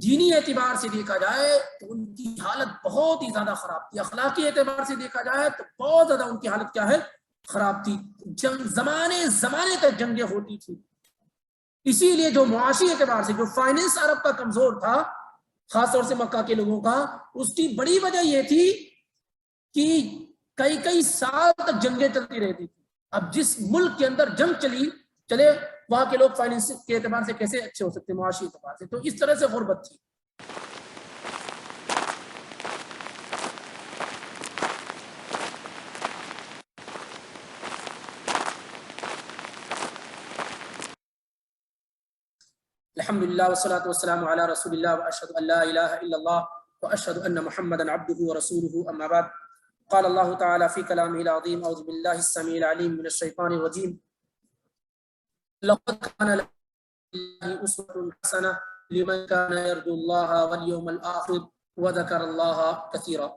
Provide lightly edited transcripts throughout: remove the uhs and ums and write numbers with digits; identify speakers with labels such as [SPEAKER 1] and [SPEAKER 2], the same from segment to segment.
[SPEAKER 1] دینی اعتبار سے دیکھا جائے تو ان کی حالت بہت ہی زیادہ خراب تھی، اخلاقی اعتبار سے دیکھا جائے تو بہت زیادہ ان کی حالت کیا ہے، خراب تھی. زمانے تک جنگیں ہوتی تھی. اسی لیے جو معاشی اعتبار سے جو فائنینس عرب کا کمزور تھا، خاص طور سے مکہ کے لوگوں کا، اس کی بڑی وجہ یہ تھی کہ کئی سال تک جنگیں چلتی رہتی تھی. اب جس ملک کے اندر جنگ چلے وہاں کے لوگ فائنینس کے اعتبار سے کیسے اچھے ہو سکتے، معاشی اعتبار سے. تو اس طرح سے غربت تھی. الحمدللہ والصلاة والسلام علی رسول اللہ واشہد ان لا الہ الا اللہ واشہد ان محمدا عبدہ ورسولہ. اما بعد، قال اللہ تعالی فی کلامہ العظیم اعوذ باللہ السمیع العلیم من الشیطان الرجیم لقد کان للہ اسوۃ حسنہ لمن کان یرجو اللہ والیوم الآخر وذکر اللہ کثیرا.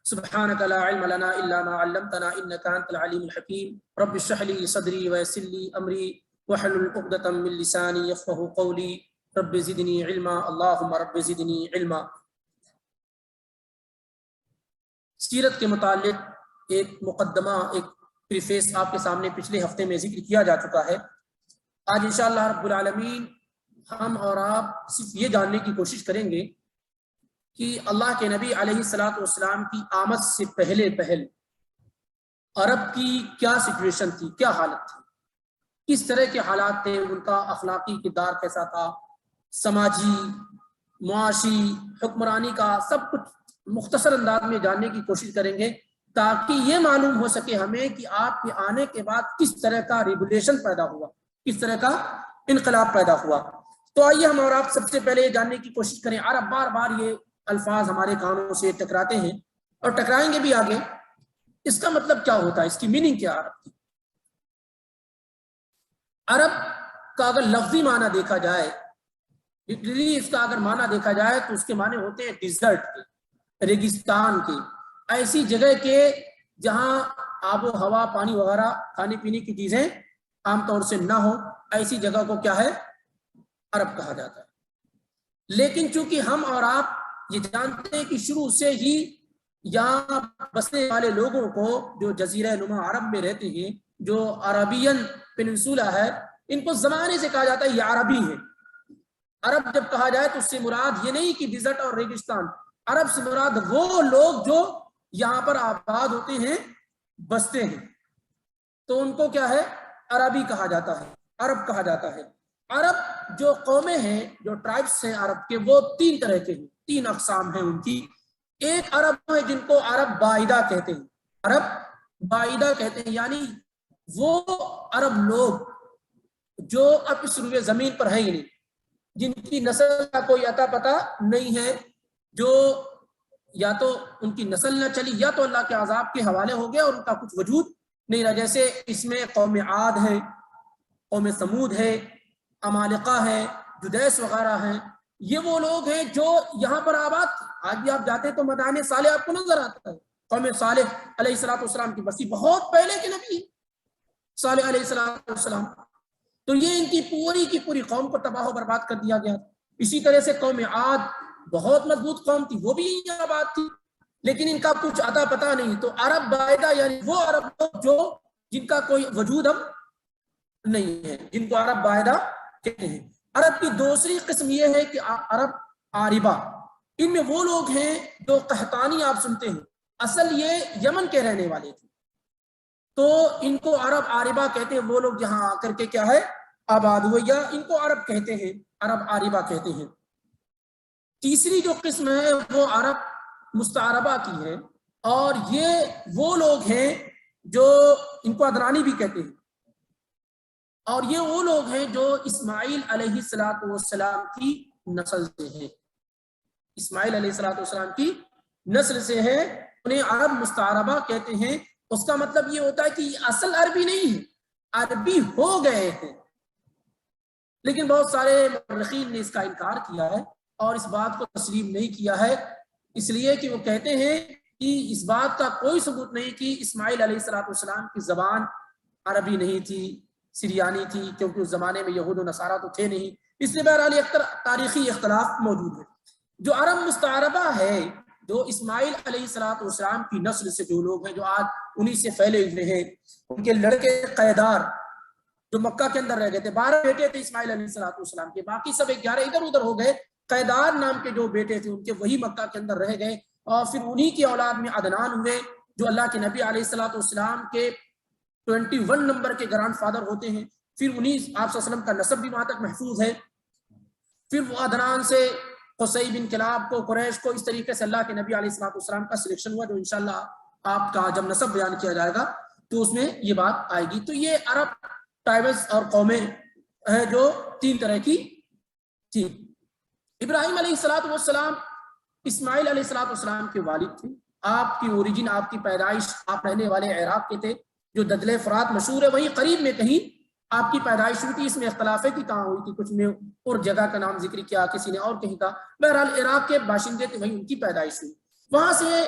[SPEAKER 1] سبحانک لا علم لنا الا ما علمتنا انک انت العلیم الحکیم. رب اشرح لی صدری ویسر لی امری وحلل عقدۃ من لسانی یفقہوا قولی. رب زدنی علما اللہم رب زدنی علما. سیرت کے متعلق ایک مقدمہ، ایک پریفیس آپ کے سامنے پچھلے ہفتے میں ذکر کیا جا چکا ہے. آج انشاءاللہ رب العالمین ہم اور آپ صرف یہ جاننے کی کوشش کریں گے کہ اللہ کے نبی علیہ الصلوۃ والسلام کی آمد سے پہل عرب کی کیا سچویشن تھی، کیا حالت تھی، کس طرح کے حالات تھے، ان کا اخلاقی کردار کیسا تھا، سماجی، معاشی، حکمرانی کا سب کچھ مختصر انداز میں جاننے کی کوشش کریں گے تاکہ یہ معلوم ہو سکے ہمیں کہ آپ کے آنے کے بعد کس طرح کا ریگولیشن پیدا ہوا، کس طرح کا انقلاب پیدا ہوا. تو آئیے ہم اور آپ سب سے پہلے یہ جاننے کی کوشش کریں. عرب بار بار یہ الفاظ ہمارے کانوں سے ٹکراتے ہیں اور ٹکرائیں گے بھی آگے. اس کا مطلب کیا ہوتا ہے، اس کی میننگ کیا عرب کی؟ عرب کا اگر لفظی معنی دیکھا جائے، اس کا اگر معنی دیکھا جائے تو اس کے معنی ہوتے ہیں ڈیزرٹ کے، ریگستان کے، ایسی جگہ کے جہاں آب و ہوا، پانی وغیرہ، کھانے پینے کی چیزیں عام طور سے نہ ہو، ایسی جگہ کو کیا ہے، عرب کہا جاتا ہے. لیکن چونکہ ہم اور آپ یہ جانتے ہیں کہ شروع سے ہی یہاں بسنے والے لوگوں کو جو جزیرہ نما عرب میں رہتے ہیں، جو عربین پیننسولا ہے، ان کو زمانے سے کہا جاتا ہے یہ عربی ہے. عرب جب کہا جائے تو اس سے مراد یہ نہیں کہ ڈیزرٹ اور ریگستان، عرب سے مراد وہ لوگ جو یہاں پر آباد ہوتے ہیں، بستے ہیں، تو ان کو کیا ہے، عربی کہا جاتا ہے، عرب کہا جاتا ہے. عرب جو قومیں ہیں، جو ٹرائبس ہیں عرب کے، وہ تین طرح کے ہیں، تین اقسام ہیں ان کی. ایک عرب ہے جن کو عرب بائدہ کہتے ہیں، عرب بائدہ کہتے ہیں، یعنی وہ عرب لوگ جو اب اس روئے زمین پر ہیں ہی نہیں، جن کی نسل کا کوئی عطا پتہ نہیں ہے، جو یا تو ان کی نسل نہ چلی یا تو اللہ کے عذاب کے حوالے ہو گیا اور ان کا کچھ وجود نہیں رہا. جیسے اس میں قوم عاد ہے، قوم ثمود ہے، عمالقہ ہے، جدیس وغیرہ ہیں. یہ وہ لوگ ہیں جو یہاں پر آباد تھے. آج بھی آپ جاتے تو مدائن صالح آپ کو نظر آتا ہے. قوم صالح علیہ الصلوۃ والسلام کی بستی بہت پہلے کے نبی صالح علیہ الصلوۃ والسلام. تو یہ ان کی پوری قوم کو تباہ و برباد کر دیا گیا. اسی طرح سے قوم عاد بہت مضبوط قوم تھی، وہ بھی یہاں آباد تھی، لیکن ان کا کچھ عطا پتہ نہیں. تو عرب بائدہ یعنی وہ عرب لوگ جو جن کا کوئی وجود اب نہیں ہے، جن کو عرب بائدہ کہتے ہیں. عرب کی دوسری قسم یہ ہے کہ عرب عاربہ. ان میں وہ لوگ ہیں جو قحطانی آپ سنتے ہیں، اصل یہ یمن کے رہنے والے تھے، تو ان کو عرب عاربہ کہتے ہیں. وہ لوگ یہاں آ کر کے کیا ہے، آباد ہوئے، یا ان کو عرب کہتے ہیں، عرب عاربہ کہتے ہیں. تیسری جو قسم ہے وہ عرب مستعربہ کی ہے، اور یہ وہ لوگ ہیں جو ان کو عدنانی بھی کہتے ہیں، اور یہ وہ لوگ ہیں جو اسماعیل علیہ السلام کی نسل سے ہیں. اسماعیل علیہ السلام کی نسل سے ہیں، انہیں عرب مستعربہ کہتے ہیں. اس کا مطلب یہ ہوتا ہے کہ یہ اصل عربی نہیں ہے، عربی ہو گئے ہیں. لیکن بہت سارے مورخین نے اس کا انکار کیا ہے اور اس بات کو تسلیم نہیں کیا ہے، اس لیے کہ وہ کہتے ہیں کہ اس بات کا کوئی ثبوت نہیں کہ اسماعیل علیہ السلام کی زبان عربی نہیں تھی، سریانی تھی، کیونکہ اس زمانے میں یہود و نصارہ تو تھے نہیں. اس لیے بہرحال تاریخی اختلاف موجود ہے. جو عرب مستعربہ ہے، جو اسماعیل علیہ السلام کی نسل سے جو لوگ ہیں، جو آج انہی سے پھیلے ہوئے ہیں، ان کے لڑکے قیدار جو مکہ کے اندر رہ گئے تھے، 12 بیٹے تھے اسماعیل علیہ السلام کے، باقی سب 11 ادھر ادھر ہو گئے، قیدار نام کے جو بیٹے تھے ان کے وہی مکہ کے اندر رہ گئے، اور پھر انہی کی اولاد میں عدنان ہوئے جو اللہ کے نبی علیہ السلام کے 21 نمبر کے گرانڈ فادر ہوتے ہیں، پھر انہی آپ صلی اللہ علیہ وسلم کا نسب بھی وہاں تک محفوظ ہے، پھر وہ عدنان سے قصی بن کلاب کو، قریش کو، اس طریقے سے اللہ کے نبی علیہ السلام کا سلیکشن ہوا، جو انشاءاللہ آپ کا جب نسب بیان کیا جائے گا تو اس میں یہ بات آئے گی۔ تو یہ عرب ٹرائبز اور قومیں ہیں جو 3 طرح کی تھی۔ ابراہیم علیہ السلام اسماعیل علیہ السلام کے والد تھے، آپ کی اوریجن، آپ کی پیدائش، آپ رہنے والے عراق کے تھے، جو دجلہ فرات مشہور ہے وہیں قریب میں کہیں آپ کی پیدائش ہوئی تھی، اس میں اختلاف ہے کہ کہاں ہوئی تھی، کچھ نے اور جگہ کا نام ذکر کیا، کسی نے اور کہیں کا، بہرحال عراق کے باشندے تھے، وہیں ان کی پیدائش ہوئی۔ وہاں سے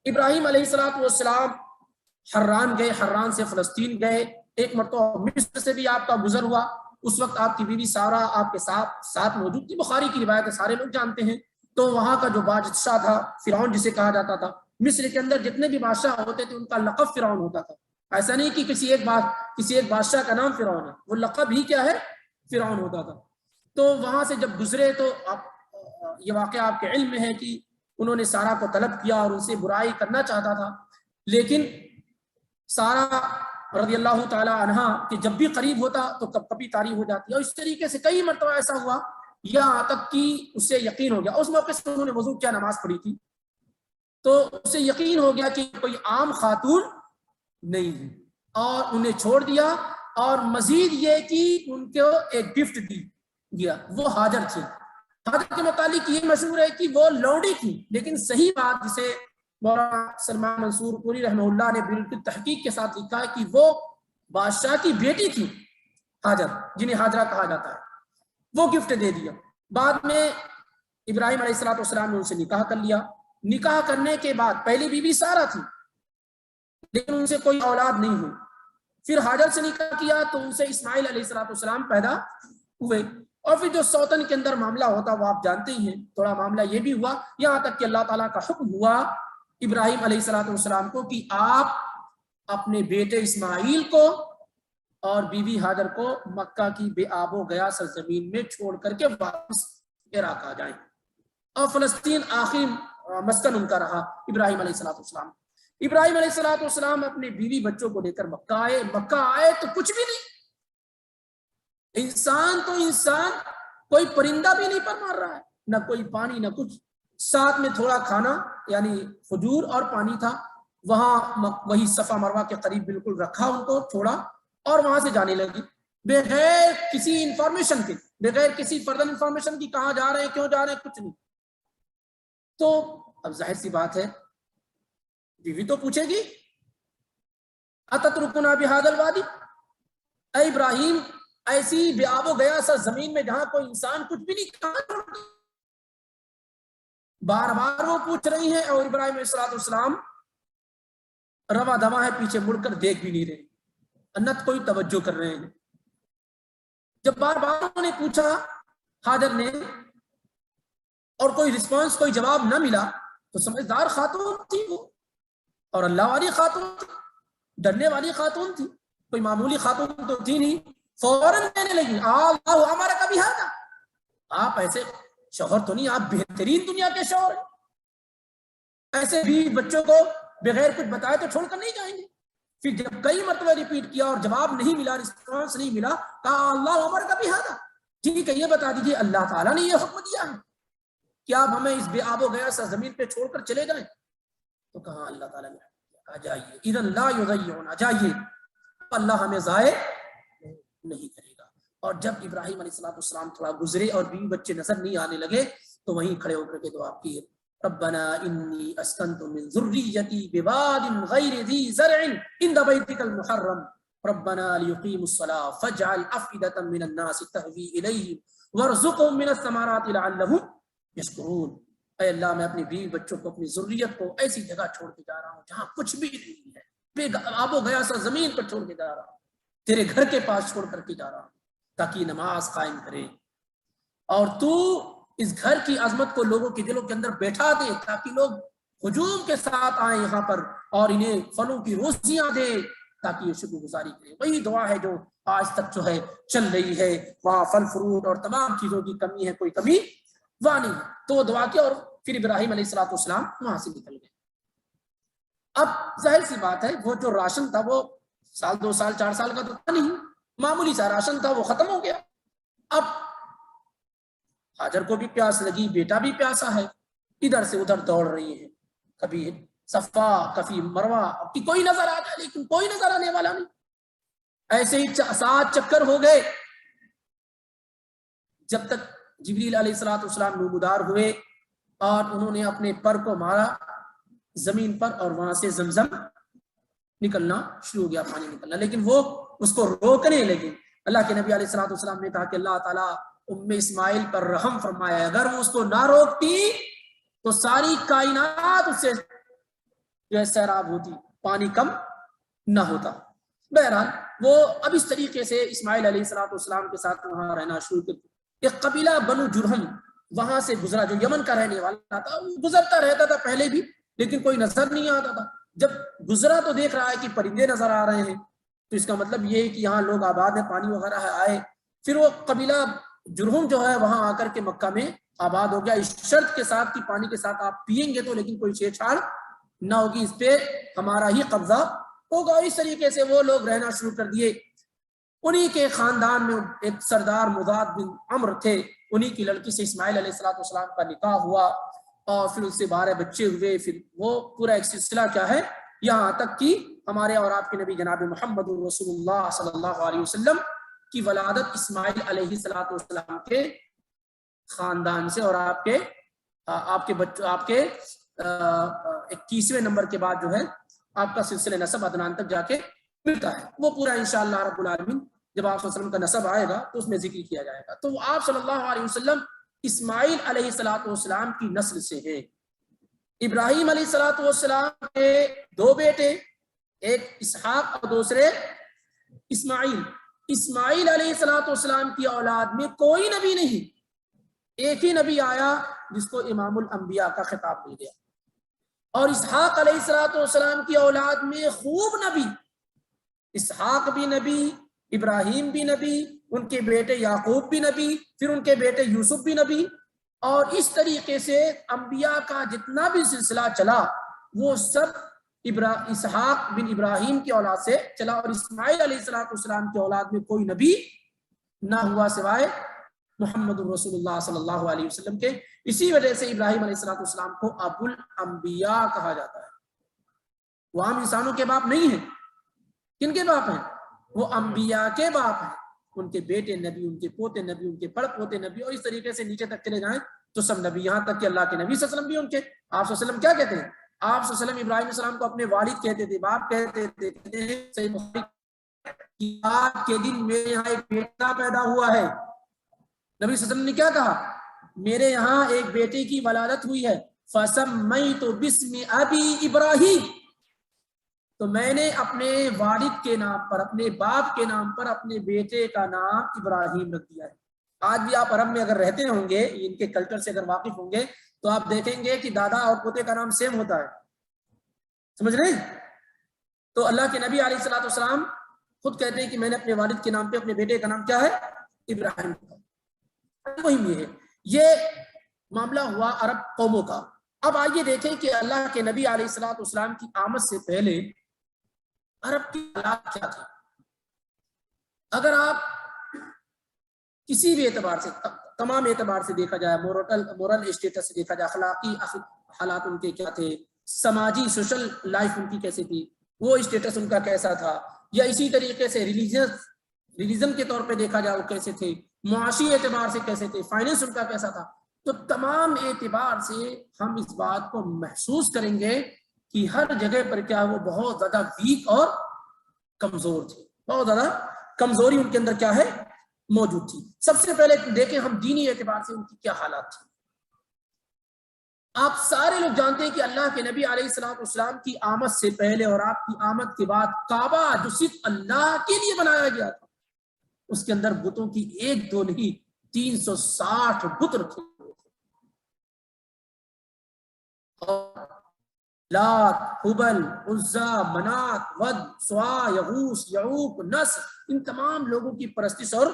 [SPEAKER 1] ابراہیم علیہ السلام حران گئے، حران سے فلسطین گئے، ایک مرتبہ مصر سے بھی آپ کا گزر ہوا، اس وقت آپ کی بیوی سارہ آپ کے ساتھ موجود تھی، بخاری کی روایت ہے، سارے لوگ جانتے ہیں۔ تو وہاں کا جو بادشاہ تھا، فرعون جسے کہا جاتا تھا، مصر کے اندر جتنے بھی بادشاہ ہوتے تھے ان کا لقب فرعون ہوتا تھا، ایسا نہیں کہ کسی ایک بادشاہ کا نام فرعون ہے، وہ لقب ہی کیا ہے، فرعون ہوتا تھا۔ تو وہاں سے جب گزرے تو یہ واقعہ آپ کے علم میں ہے کہ انہوں نے سارہ کو طلب کیا اور ان سے برائی کرنا چاہتا تھا، لیکن سارہ رضی اللہ تعالی عنہ کہ جب بھی قریب ہوتا تو کبھی طاری ہو جاتی، اور اس طریقے سے کئی مرتبہ ایسا ہوا، یہاں تک کہ اس سے یقین ہو گیا، اس موقع سے انہوں نے وضو کیا، نماز پڑھی تھی، تو اسے یقین ہو گیا کہ کوئی عام خاتون نہیں ہے، اور انہیں چھوڑ دیا، اور مزید یہ کہ ان کو ایک گفٹ دی گیا، وہ حاجر تھی۔ حاجر کے متعلق یہ مشہور ہے کہ وہ لونڈی تھی، لیکن صحیح بات جسے مولانا سلمان منصور پوری رحمہ اللہ نے بالکل تحقیق کے ساتھ لکھا ہے کہ وہ بادشاہ کی بیٹی تھی، حاجر، جنہیں حاجرہ کہا جاتا ہے، وہ گفٹ دے دیا۔ بعد میں ابراہیم علیہ السلام نے ان سے نکاح کر لیا، نکاح کرنے کے بعد پہلی بیوی سارہ تھی لیکن ان سے کوئی اولاد نہیں ہوئی، پھر حاجر سے نکاح کیا تو ان سے اسماعیل علیہ السلام پیدا ہوئے، اور پھر جو سوتن کے اندر معاملہ ہوتا وہ آپ جانتے ہی ہیں، تھوڑا معاملہ یہ بھی ہوا، یہاں تک کہ اللہ تعالیٰ کا حکم ہوا ابراہیم علیہ السلام کو کہ آپ اپنے بیٹے اسماعیل کو اور بیوی حاجر کو مکہ کی بے آب و گیا سرزمین میں چھوڑ کر کے واپس عراق آ جائیں، اور فلسطین آخری مسکن ان کا رہا ابراہیم علیہ السلام۔ ابراہیم علیہ السلام اپنے بیوی بچوں کو لے کر مکہ آئے تو کچھ بھی نہیں، انسان تو انسان، کوئی پرندہ بھی نہیں پر مار رہا ہے، نہ کوئی پانی نہ کچھ، ساتھ میں تھوڑا کھانا یعنی کھجور اور پانی تھا، وہاں وہی صفا مروہ کے قریب بالکل رکھا ان کو تھوڑا، اور وہاں سے جانے لگی بغیر کسی انفارمیشن کے، بغیر کسی فردر انفارمیشن کی، کہاں جا رہے ہیں، کیوں جا رہے ہیں، کچھ نہیں۔ تو اب ظاہر سی بات ہے بیوی تو پوچھے گی اتترکنا بہذا الوادی، اے ابراہیم ایسی بے آب و گیا سا زمین میں جہاں کوئی انسان کچھ بھی نہیں، بار بار وہ پوچھ رہی ہیں، اور ابراہیم علیہ السلام رواں دواں ہے، پیچھے مڑ کر دیکھ بھی نہیں رہے، نت کوئی توجہ کر رہے ہیں۔ جب بار بار انہوں نے پوچھا حاجر نے اور کوئی رسپانس، کوئی جواب نہ ملا، تو سمجھدار خاتون تھی وہ، اور اللہ والی خاتون تھی، ڈرنے والی خاتون تھی، کوئی معمولی خاتون تو تھی نہیں، فوراً کہنے لگی اللہ ہمارا کبھی ہاں، آپ ایسے شوہر تو نہیں، آپ بہترین دنیا کے شوہر ہیں، ایسے بھی بچوں کو بغیر کچھ بتائے تو چھوڑ کر نہیں جائیں گے۔ پھر جب کئی مرتبہ ریپیٹ کیا اور جواب نہیں ملا، رسپانس نہیں ملا، کہا اللہ ہمارا کبھی ہاں، ٹھیک ہے یہ بتا دیجیے اللہ تعالیٰ نے یہ حکم دیا ہے کہ آپ ہمیں اس بے آب و گیا سا زمین پہ چھوڑ کر چلے جائیں، تو کہا اللہ تعالیٰ نے جائیے، اذن لا یضیعنا، جائیے، اللہ ہمیں ضائع نہیں کرے گا۔ اور جب ابراہیم علیہ السلام تھوڑا گزرے اور بیوی بچے نظر نہیں آنے لگے تو وہیں کھڑے ہو کر کے دعا کی، ربنا انی اسکنت من ذریتی بواد غیر ذی زرع عند بیتک المحرم ربنا لیقیموا الصلاة فاجعل افئدة من الناس تهوی الیہم وارزقهم من الثمرات لعلهم یشکرون۔ اے اللہ میں اپنی بیوی بچوں کو، اپنی ذریت کو ایسی جگہ چھوڑ کے جا رہا ہوں جہاں کچھ بھی نہیں ہے، بے آب و گیا سا زمین پر چھوڑ کے جا رہا ہوں، تیرے گھر کے پاس چھوڑ کر کے جا رہا ہوں تاکہ نماز قائم کرے، اور تو اس گھر کی عظمت کو لوگوں کے دلوں کے اندر بیٹھا دے تاکہ لوگ ہجوم کے ساتھ آئیں یہاں پر اور انہیں پھلوں کی روزیاں دے تاکہ یہ شکر گزاری کریں. وہی دعا ہے جو آج تک جو ہے چل رہی ہے. وہاں پھل فروٹ اور تمام چیزوں کی کمی ہے, کوئی کمی وہاں نہیں. تو وہ دعا کی اور پھر ابراہیم علیہ السلام وہاں سے نکل گئے. اب ظاہر سی بات ہے وہ جو راشن تھا وہ سال 2 سال 4 سال کا تو تھا نہیں, معمولی سا راشن تھا, وہ ختم ہو گیا. اب ہاجر کو بھی پیاس لگی, بیٹا بھی پیاسا ہے, ادھر سے ادھر دوڑ رہی ہے, کبھی صفا کبھی مروہ, اب کی کوئی نظر آ جائے لیکن کوئی نظر آنے والا نہیں. ایسے ہی 7 چکر ہو گئے جب تک جبریل علیہ السلام نمودار ہوئے اور انہوں نے اپنے پر کو مارا زمین پر اور وہاں سے زمزم نکلنا شروع ہو گیا, پانی نکلنا. لیکن وہ اس کو روکنے لگے. اللہ کے نبی علیہ السلام نے کہا کہ اللہ تعالیٰ ام اسماعیل پر رحم فرمایا, اگر وہ اس کو نہ روکتی تو ساری کائنات اس سے جو ہے سیراب ہوتی, پانی کم نہ ہوتا. بہرحال وہ اب اس طریقے سے اسماعیل علیہ السلام کے ساتھ وہاں رہنا شروع کر. ایک قبیلہ بنو جرہم وہاں سے گزرا جو یمن کا رہنے والا تھا, وہ گزرتا رہتا تھا پہلے بھی لیکن کوئی نظر نہیں آتا تھا. جب گزرا تو دیکھ رہا ہے کہ پرندے نظر آ رہے ہیں, تو اس کا مطلب یہ ہے کہ یہاں لوگ آباد ہیں, پانی وغیرہ ہے, آئے. پھر وہ قبیلہ جرہم جو ہے وہاں آ کر کے مکہ میں آباد ہو گیا, اس شرط کے ساتھ کہ پانی کے ساتھ آپ پئیں گے تو لیکن کوئی چھیڑ چھاڑ نہ ہوگی, اس پہ ہمارا ہی قبضہ ہوگا. اس طریقے سے وہ لوگ رہنا شروع کر دیے. انہی کے خاندان میں ایک سردار مضاد بن عمرو تھے, انہی کی لڑکی سے اسماعیل علیہ السلام کا نکاح ہوا اور پھر اس سے 12 بچے ہوئے. پھر وہ پورا ایک سلسلہ کیا ہے یہاں تک کہ ہمارے اور آپ کے نبی جناب محمد رسول اللہ صلی اللہ علیہ وسلم کی ولادت اسماعیل علیہ السلام کے خاندان سے اور آپ کے 21ویں نمبر کے بعد جو ہے آپ کا سلسلہ نسب عدنان تک جا کے ملتا ہے. وہ پورا انشاءاللہ رب العالمین جب آپ صلی اللہ علیہ وسلم کا نسب آئے گا تو اس میں ذکر کیا جائے گا. تو آپ صلی اللہ علیہ وسلم اسماعیل علیہ السلام کی نسل سے ہے. ابراہیم علیہ السلام کے 2 بیٹے, ایک اسحاق اور دوسرے اسماعیل. اسماعیل علیہ السلام کی اولاد میں کوئی نبی نہیں, ایک ہی نبی آیا جس کو امام الانبیاء کا خطاب مل گیا. اور اسحاق علیہ السلام کی اولاد میں خوب نبی, اسحاق بھی نبی, ابراہیم بھی نبی, ان کے بیٹے یعقوب بھی نبی, پھر ان کے بیٹے یوسف بھی نبی. اور اس طریقے سے انبیاء کا جتنا بھی سلسلہ چلا وہ سب اسحاق بن ابراہیم کی اولاد سے چلا. اور اسماعیل علیہ السلام کی اولاد میں کوئی نبی نہ ہوا سوائے محمد رسول اللہ صلی اللہ علیہ وسلم کے. اسی وجہ سے ابراہیم علیہ السلام کو ابو الانبیاء کہا جاتا ہے. وہ عام انسانوں کے باپ نہیں ہیں. کن کے باپ ہیں؟ وہ انبیاء کے باپ ہیں. ان کے بیٹے نبی, ان کے پوتے نبی, ان کے پڑ پوتے نبی, اور اس طریقے سے نیچے تک چلے جائیں تو سب نبی, یہاں تک کہ اللہ کے نبی صلی اللہ علیہ وسلم بھی ان کے. آپ صلی اللہ علیہ وسلم کیا کہتے ہیں؟ آپ صلی اللہ علیہ وسلم ابراہیم علیہ السلام کو اپنے والد کہتے تھے, باپ کہتے تھے. صحیح بخاری آج کے دن میرے یہاں ایک بیٹا پیدا ہوا ہے. نبی صلی اللہ علیہ وسلم نے کیا کہا؟ میرے یہاں ایک بیٹے کی ولادت ہوئی ہے, فسمیت بسم ابی ابراہیم, تو میں نے اپنے والد کے نام پر, اپنے باپ کے نام پر اپنے بیٹے کا نام ابراہیم رکھ دیا ہے. آج بھی آپ عرب میں اگر رہتے ہوں گے, ان کے کلچر سے اگر واقف ہوں گے تو آپ دیکھیں گے کہ دادا اور پوتے کا نام سیم ہوتا ہے. سمجھ رہے ہیں؟ تو اللہ کے نبی علیہ السلام خود کہتے ہیں کہ میں نے اپنے والد کے نام پہ اپنے بیٹے کا نام کیا ہے؟ ابراہیم. مہم یہ ہے, یہ معاملہ ہوا عرب قوموں کا. اب آئیے دیکھیں کہ اللہ کے نبی علیہ السلام کی آمد سے پہلے عرب کی حالات کیا تھے. اگر آپ کسی بھی اعتبار سے, تمام اعتبار سے دیکھا جائے, مورل اسٹیٹس سے دیکھا جائے, اخلاقی حالات ان کے کیا تھے, سماجی سوشل لائف ان کی کیسے تھی, وہ اسٹیٹس ان کا کیسا تھا, یا اسی طریقے سے ریلیجن کے طور پہ دیکھا جائے وہ کیسے تھے, معاشی اعتبار سے کیسے تھے, فائنینس ان کا کیسا تھا. تو تمام اعتبار سے ہم اس بات کو محسوس کریں گے کہ ہر جگہ پر کیا وہ بہت زیادہ ویک اور کمزور تھے, بہت زیادہ کمزوری ان کے اندر کیا ہے موجود تھی. سب سے پہلے دیکھیں ہم دینی اعتبار سے ان کی کیا حالات تھی. آپ سارے لوگ جانتے ہیں کہ اللہ کے نبی علیہ السلام کی آمد سے پہلے اور آپ کی آمد کے بعد کعبہ جو صرف اللہ کے لیے بنایا گیا تھا, اس کے اندر بتوں کی 1 2 نہیں 360 بت رکھے. لات، حبل، عزا، منات، ود، سوا، یغوث، یعوق، نصر، ان تمام لوگوں کی پرستش اور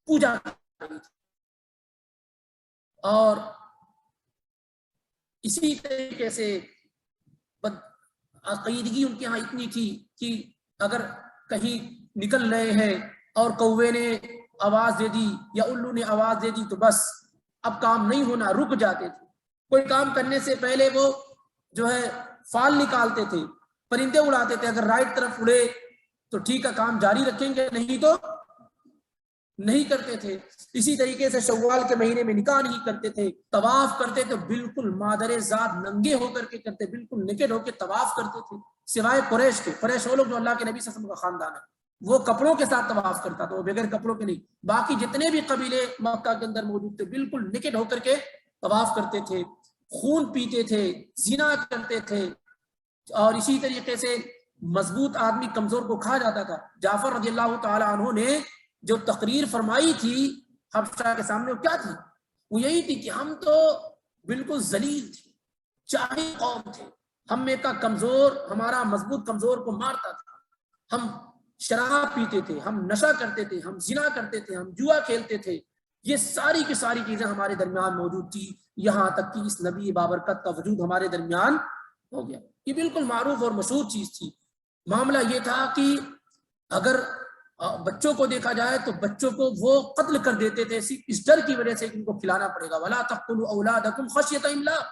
[SPEAKER 1] پوجا کی تھی۔ اور اسی طریقے سے عقیدگی ان کے ہاں اتنی تھی کہ اگر کہیں نکل رہے ہیں اور کوے نے آواز دے دی یا الو نے آواز دے دی تو بس اب کام نہیں ہونا، رک جاتے تھے۔ کوئی کام کرنے سے پہلے وہ جو ہے فال نکالتے تھے، پرندے اڑاتے تھے، اگر رائٹ طرف اڑے تو ٹھیک ہے کام جاری رکھیں گے، نہیں تو نہیں کرتے تھے۔ اسی طریقے سے شوال کے مہینے میں نکاح نہیں کرتے تھے، طواف کرتے تو بالکل مادر ذات ننگے ہو کر کے کرتے، بالکل نکڑ ہو کے طواف کرتے تھے، سوائے قریش کے۔ قریش وہ لوگ جو اللہ کے نبی صلی اللہ علیہ وسلم کا خاندان ہے، وہ کپڑوں کے ساتھ طواف کرتا تھا، وہ بغیر کپڑوں کے نہیں۔ باقی جتنے بھی قبیلے مکہ کے اندر موجود تھے بالکل نکڑ ہو کر کے طواف کرتے تھے، خون پیتے تھے، زنا کرتے تھے۔ اور اسی طریقے سے مضبوط آدمی کمزور کو کھا جاتا تھا۔ جعفر رضی اللہ تعالی عنہ نے جو تقریر فرمائی تھی حبشہ کے سامنے، وہ کیا تھی؟ وہ یہی تھی کہ ہم تو بالکل ذلیل تھے، چاہے قوم تھے، ہم میں کا کمزور ہمارا مضبوط کمزور کو مارتا تھا، ہم شراب پیتے تھے، ہم نشہ کرتے تھے، ہم زنا کرتے تھے، ہم جوا کھیلتے تھے، یہ ساری کی ساری چیزیں ہمارے درمیان موجود تھی، یہاں تک کہ اس نبی بابرکت کا وجود ہمارے درمیان ہو گیا۔ یہ بالکل معروف اور مشہور چیز تھی۔ معاملہ یہ تھا کہ اگر بچوں کو دیکھا جائے تو بچوں کو وہ قتل کر دیتے تھے صرف اس ڈر کی وجہ سے کہ ان کو کھلانا پڑے گا۔ وَلَا تَقْتُلُوا أَوْلَادَكُمْ خَشْيَةَ إِمْلَاقٍ،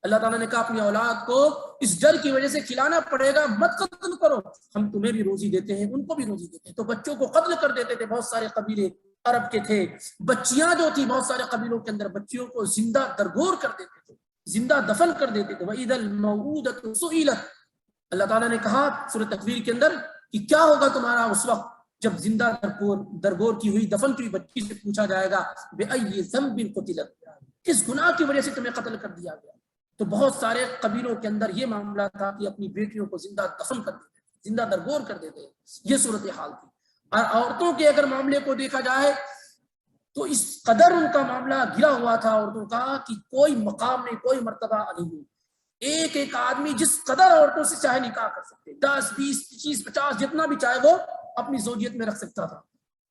[SPEAKER 1] اللہ تعالیٰ نے کہا اپنی اولاد کو اس ڈر کی وجہ سے کھلانا پڑے گا، مت قتل کرو، ہم تمہیں بھی روزی دیتے ہیں ان کو بھی روزی دیتے ہیں۔ تو بچوں کو قتل کر دیتے تھے۔ بہت سارے قبیلے عرب کے تھے، بچیاں جو تھی بہت سارے قبیلوں کے اندر بچیوں کو زندہ درگور کر دیتے تھے، زندہ دفن کر دیتے تھے۔ وَإِذَا الْمَوْءُودَةُ سُئِلَتْ، اللہ تعالیٰ نے کہا سورۃ تکویر کے اندر کہ کیا ہوگا تمہارا اس وقت جب زندہ درگور کی ہوئی دفن کی ہوئی بچی سے پوچھا جائے گا بِأَيِّ ذَنبٍ قُتِلَتْ، کس گناہ کی وجہ سے تمہیں قتل کر دیا گیا۔ تو بہت سارے قبیلوں کے اندر یہ معاملہ تھا کہ اپنی بیٹیوں کو زندہ دفن کر دیتے، زندہ درگور کر دیتے، یہ صورتحال تھی۔ اور عورتوں کے اگر معاملے کو دیکھا جائے تو اس قدر ان کا معاملہ گرا ہوا تھا عورتوں کا کہ کوئی مقام نہیں، کوئی مرتبہ نہیں۔ ایک ایک آدمی جس قدر عورتوں سے چاہے نکاح کر سکتے، 10 20 25 50 جتنا بھی چاہے وہ اپنی زوجیت میں رکھ سکتا تھا۔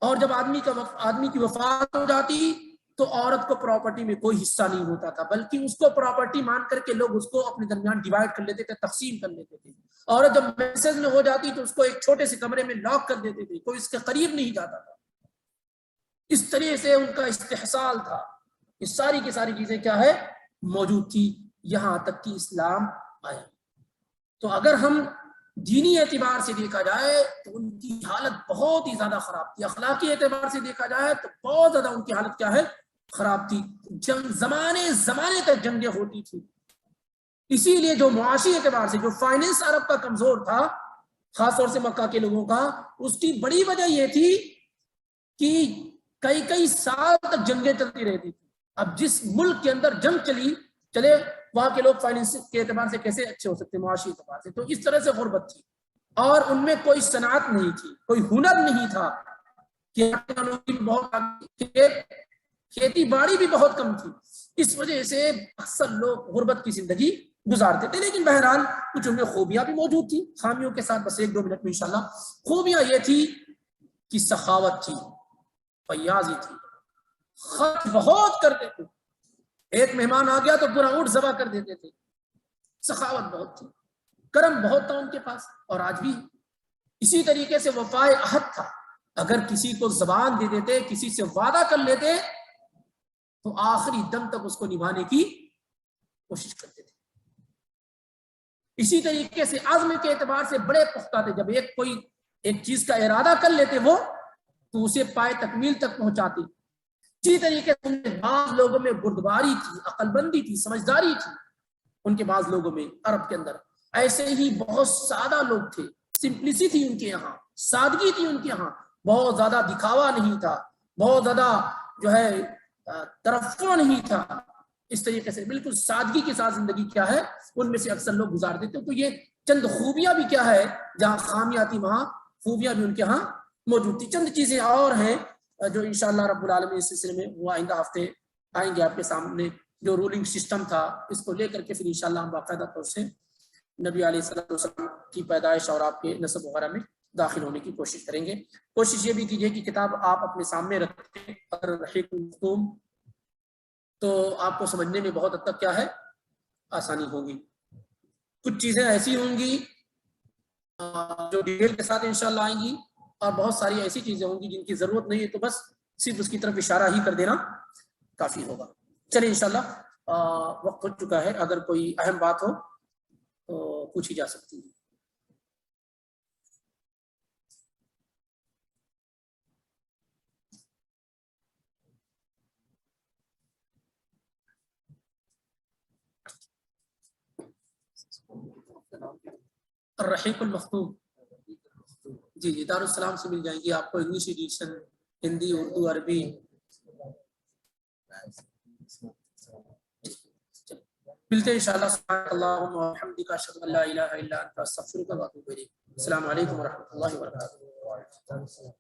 [SPEAKER 1] اور جب آدمی کی وفات ہو جاتی تو عورت کو پراپرٹی میں کوئی حصہ نہیں ہوتا تھا، بلکہ اس کو پراپرٹی مان کر کے لوگ اس کو اپنے درمیان ڈیوائڈ کر لیتے تھے، تقسیم کر لیتے تھے۔ عورت جب میسج میں ہو جاتی تو اس کو ایک چھوٹے سے کمرے میں لاک کر دیتے تھے، کوئی اس کے قریب نہیں جاتا تھا۔ اس طرح سے ان کا استحصال تھا۔ یہ ساری کی ساری چیزیں کیا ہے موجود تھی، یہاں تک کہ اسلام آیا۔ تو اگر ہم دینی اعتبار سے دیکھا جائے تو ان کی حالت بہت ہی زیادہ خراب تھی، اخلاقی اعتبار سے دیکھا جائے تو بہت زیادہ ان کی حالت کیا ہے خراب تھی۔ زمانے تک جنگیں ہوتی تھی۔ اسی لیے جو معاشی اعتبار سے جو فائنینس عرب کا کمزور تھا، خاص طور سے مکہ کے لوگوں کا، اس کی بڑی وجہ یہ تھی کہ کئی سال تک جنگیں چلتی رہتی تھی۔ اب جس ملک کے اندر جنگ چلے وہاں کے لوگ فائنینس کے اعتبار سے کیسے اچھے ہو سکتے، معاشی اعتبار سے؟ تو اس طرح سے غربت تھی، اور ان میں کوئی صنعت نہیں تھی، کوئی ہنر نہیں تھا، کھیتی باڑی بھی بہت کم تھی۔ اس وجہ سے اکثر لوگ غربت کی زندگی گزارتے تھے۔ لیکن بہرحال کچھ ان میں خوبیاں بھی موجود تھی، خامیوں کے ساتھ بس 1-2 منٹ میں انشاءاللہ۔ خوبیاں یہ تھی کہ سخاوت تھی، فیاضی تھی، خرچ بہت کرتے تھے، ایک مہمان آ گیا تو پورا اونٹ ذبح کر دیتے تھے۔ سخاوت بہت تھی، کرم بہت تھا ان کے پاس، اور آج بھی۔ اسی طریقے سے وفائے عہد تھا، اگر کسی کو زبان دے دیتے، کسی سے وعدہ کر لیتے تو آخری دم تک اس کو نبھانے کی کوشش کرتے تھے۔ اسی طریقے سے عزم کے اعتبار سے بڑے پختہ تھے، جب کوئی ایک چیز کا ارادہ کر لیتے وہ تو اسے پائے تکمیل تک پہنچاتے۔ اسی طریقے سے بعض لوگوں میں بردباری تھی، عقل بندی تھی، سمجھداری تھی ان کے بعض لوگوں میں عرب کے اندر۔ ایسے ہی بہت سادہ لوگ تھے، سمپلیسی تھی ان کے یہاں، سادگی تھی ان کے یہاں، بہت زیادہ دکھاوا نہیں تھا، بہت زیادہ جو ہے ترفع نہیں تھا۔ اس طریقے سے بالکل سادگی کے ساتھ زندگی کیا ہے ان میں سے اکثر لوگ گزارتے تھے۔ تو یہ چند خوبیاں بھی کیا ہے، جہاں خامیاں تھی وہاں خوبیاں بھی ان کے ہاں موجود تھی۔ چند چیزیں اور ہیں جو انشاءاللہ رب العالمین اس سلسلے میں وہ آئندہ ہفتے آئیں گے آپ کے سامنے۔ جو رولنگ سسٹم تھا اس کو لے کر کے پھر انشاءاللہ ہم باقاعدہ طور سے نبی علیہ السلام کی پیدائش اور آپ کے نسب وغیرہ میں داخل ہونے کی کوشش کریں گے. کوشش یہ بھی کیجیے کہ کتاب آپ اپنے سامنے رکھیں اور رحیق المختوم تو آپ کو سمجھنے میں بہت حد تک کیا ہے آسانی ہوگی. کچھ چیزیں ایسی ہوں گی جو ڈیٹیل کے ساتھ انشاءاللہ آئیں گی اور بہت ساری ایسی چیزیں ہوں گی جن کی ضرورت نہیں ہے تو بس صرف اس کی طرف اشارہ ہی کر دینا کافی ہوگا. چلیے انشاءاللہ وقت ہو چکا ہے. اگر کوئی اہم بات ہو تو پوچھی جا سکتی ہے. الرحیق المختوم جی دارالسلام سے مل جائیں گی آپ کو. انگلش ایڈیشن ہندی اردو عربی. ملتے ہیں انشاءاللہ. سبحانک اللہم و بحمدک اشہد ان لا الہ الا انت استغفرک و اتوب الیک. السلام علیکم و رحمۃ اللہ وبرکاتہ.